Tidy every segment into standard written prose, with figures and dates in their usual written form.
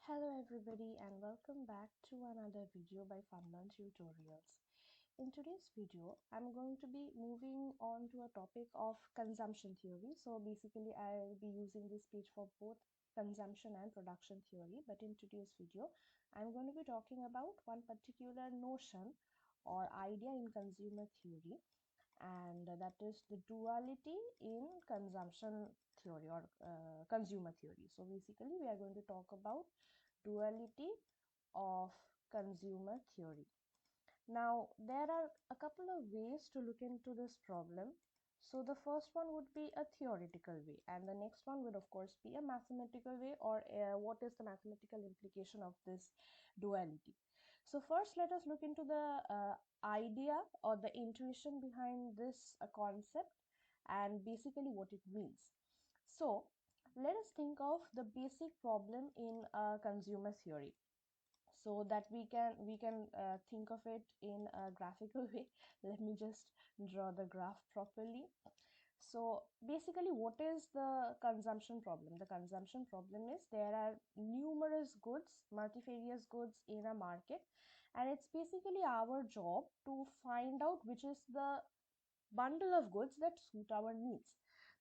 Hello everybody and welcome back to another video by Funlearn Tutorials. In today's video, I'm going to be moving on to a topic of consumption theory. So basically I'll be using this page for both consumption and production theory. But in today's video, I'm going to be talking about one particular notion or idea in consumer theory, and that is the duality in consumption theory or consumer theory. So basically we are going to talk about duality of consumer theory. Now there are a couple of ways to look into this problem. So the first one would be a theoretical way, and the next one would of course be a mathematical way, or what is the mathematical implication of this duality. So first let us look into the idea or the intuition behind this concept and basically what it means. So let us think of the basic problem in consumer theory, so that we can think of it in a graphical way. Let me just draw the graph properly. So basically, what is the consumption problem? The consumption problem is there are numerous goods, multifarious goods in a market, and it's basically our job to find out which is the bundle of goods that suit our needs.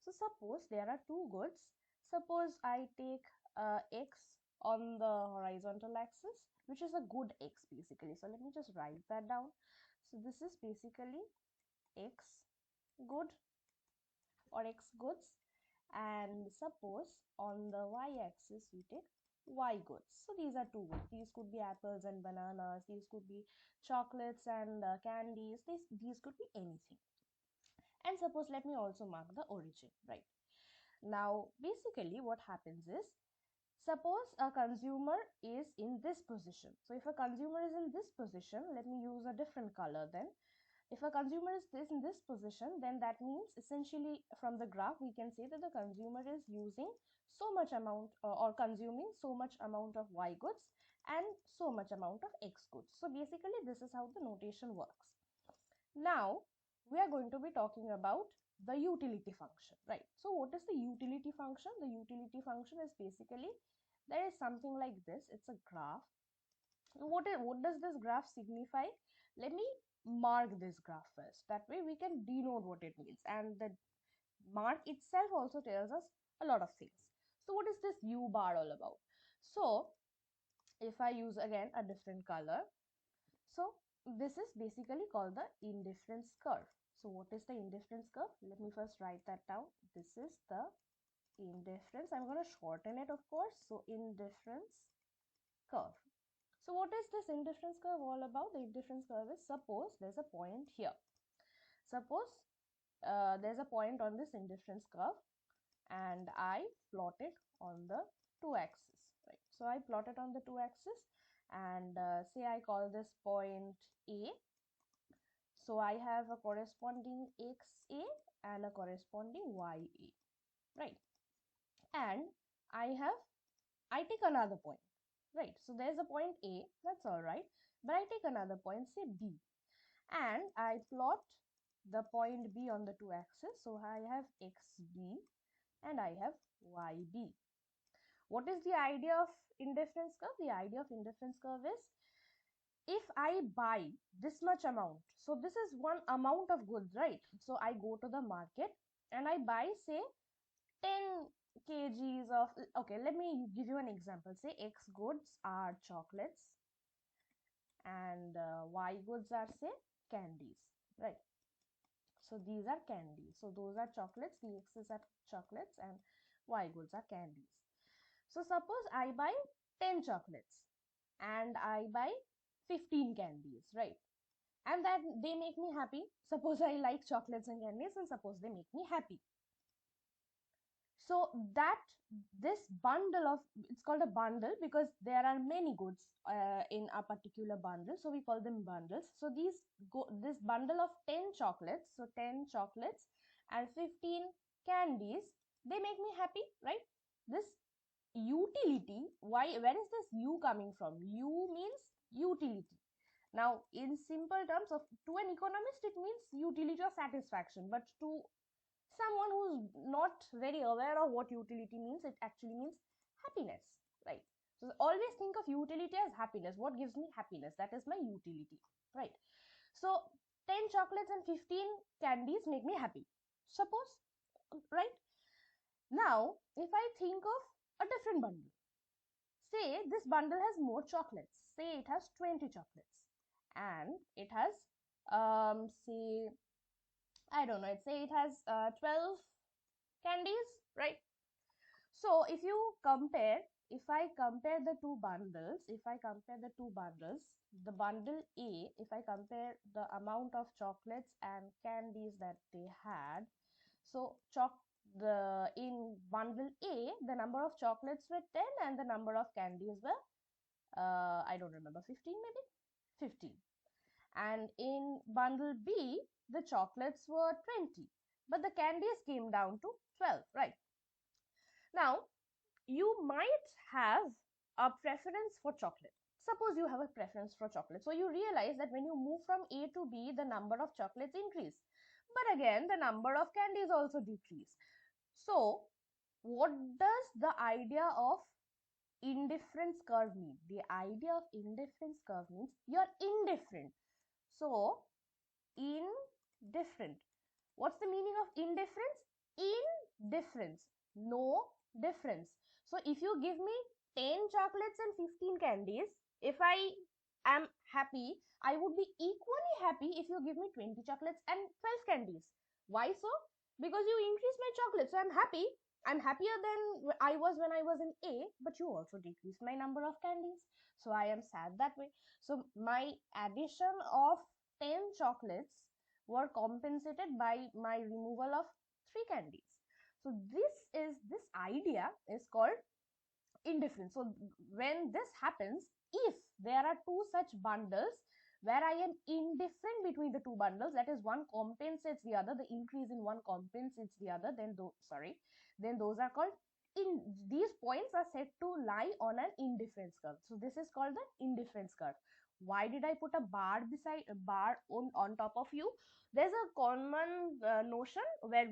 So suppose there are two goods. Suppose I take X on the horizontal axis, which is a good X basically. So let me just write that down. So this is basically X good or X goods, and suppose on the y-axis we take Y goods. So these are two goods. These could be apples and bananas. These could be chocolates and candies. These could be anything. And suppose let me also mark the origin, right? Now basically what happens is, suppose a consumer is in this position. So if a consumer is in this position, let me use a different color then. If a consumer is in this position, then that means essentially from the graph we can say that the consumer is using so much amount or consuming so much amount of Y goods and so much amount of X goods. So basically this is how the notation works. Now we are going to be talking about the utility function, right? So what is the utility function? The utility function is basically, there is something like this. It's a graph. What does this graph signify? Let me mark this graph first. That way we can denote what it means, and the mark itself also tells us a lot of things. So what is this U bar all about? So if I use again a different color, so this is basically called the indifference curve. So what is the indifference curve? Let me first write that down. This is the indifference. I'm going to shorten it, of course. So indifference curve. So what is this indifference curve all about? The indifference curve is, suppose there's a point here. Suppose there's a point on this indifference curve and I plot it on the two axes, right? So I plot it on the two axes and say I call this point A. So I have a corresponding XA and a corresponding YA, right? And I take another point, right? So there's a point A, that's all right, but I take another point, say B, and I plot the point B on the two axes. So I have XB and I have YB. What is the idea of indifference curve? The idea of indifference curve is, if I buy this much amount, so this is one amount of goods, right? So I go to the market and I buy, say, 10 kgs of, okay, let me give you an example. Say X goods are chocolates and Y goods are, say, candies, right? So these are candies. So those are chocolates, the X's are chocolates and Y goods are candies. So suppose I buy 10 chocolates and I buy 15 candies, right? And that they make me happy. Suppose I like chocolates and candies, and suppose they make me happy. So that this bundle of, it's called a bundle because there are many goods in a particular bundle, so we call them bundles. So this bundle of 10 chocolates, so 10 chocolates and 15 candies, they make me happy, right? This utility, where is this U coming from? U means utility. Now in simple terms, to an economist it means utility or satisfaction, but to someone who's not very aware of what utility means, it actually means happiness, right? So always think of utility as happiness. What gives me happiness? That is my utility, right? So 10 chocolates and 15 candies make me happy. Suppose, right? Now, if I think of a different bundle, say this bundle has more chocolates. Say it has 20 chocolates and it has, say, I don't know, say it has 12 candies, right? So if you compare, if I compare the two bundles, the bundle A, if I compare the amount of chocolates and candies that they had, so the in bundle A, the number of chocolates were 10 and the number of candies were, I don't remember, 15 maybe? 15. And in bundle B, the chocolates were 20, but the candies came down to 12, right? Now, you might have a preference for chocolate. Suppose you have a preference for chocolate. So you realize that when you move from A to B, the number of chocolates increase. But again, the number of candies also decrease. So what does the idea of indifference curve mean? The idea of indifference curve means you're indifferent. So indifferent. What's the meaning of indifference? Indifference. No difference. So if you give me 10 chocolates and 15 candies, if I am happy, I would be equally happy if you give me 20 chocolates and 12 candies. Why so? Because you increase my chocolates, so I'm happy. I'm happier than I was when I was in A, but you also decreased my number of candies. So I am sad that way. So my addition of 10 chocolates were compensated by my removal of 3 candies. So this idea is called indifference. So when this happens, if there are two such bundles where I am indifferent between the two bundles, that is one compensates the other, the increase in one compensates the other, then those are called these points are said to lie on an indifference curve. So this is called the indifference curve. Why did I put a bar beside a bar on top of you? There's a common notion where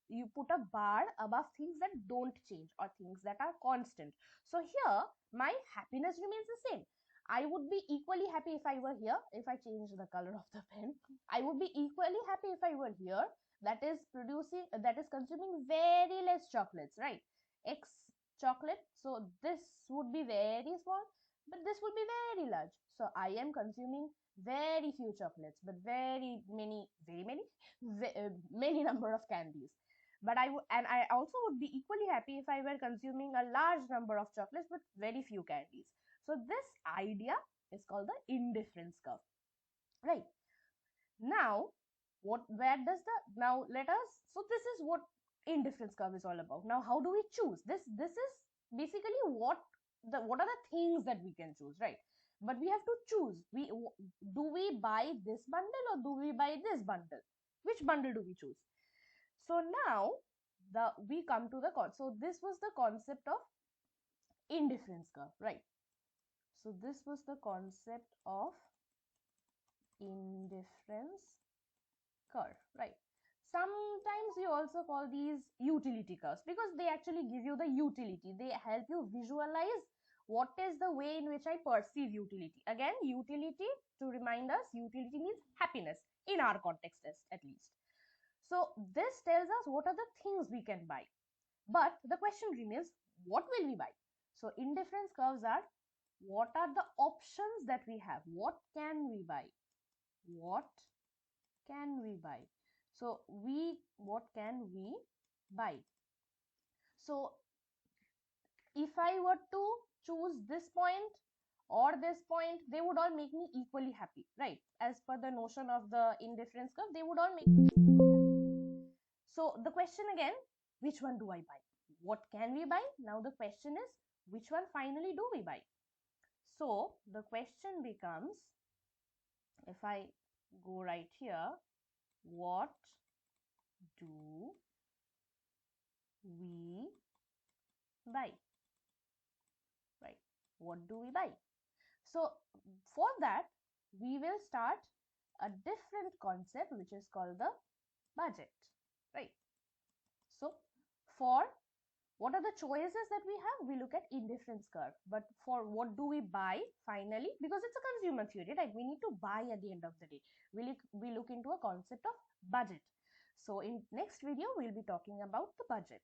you put a bar above things that don't change or things that are constant. So here my happiness remains the same. I would be equally happy if I were here. If I change the color of the pen, I would be equally happy if I were here. That is consuming very less chocolates, right? X chocolate. So this would be very small, but this would be very large. So I am consuming very few chocolates, but many number of candies. But I also would be equally happy if I were consuming a large number of chocolates but very few candies. So this idea is called the indifference curve, right? Now this is what indifference curve is all about. Now how do we choose this is basically what are the things that we can choose, right? But we have to choose. Do we buy this bundle or do we buy this bundle? Which bundle do we choose? So now we come to so this was the concept of indifference curve, right? So this was the concept of indifference curve, right? Sometimes we also call these utility curves because they actually give you the utility. They help you visualize what is the way in which I perceive utility. Again, utility, to remind us, utility means happiness in our context at least. So this tells us what are the things we can buy. But the question remains, what will we buy? So indifference curves are what are the options that we have? What can we buy? What can we buy? So what can we buy? So if I were to choose this point or this point, they would all make me equally happy, right? As per the notion of the indifference curve, they would all make me equally happy. So the question again, which one do I buy? What can we buy? Now the question is, which one finally do we buy? So the question becomes, if I go right here, what do we buy? Right? What do we buy? So for that, we will start a different concept which is called the budget, right? So for What are the choices that we have? We look at indifference curve. But for what do we buy finally? Because it's a consumer theory, right? We need to buy at the end of the day. We look into a concept of budget. So in next video, we'll be talking about the budget.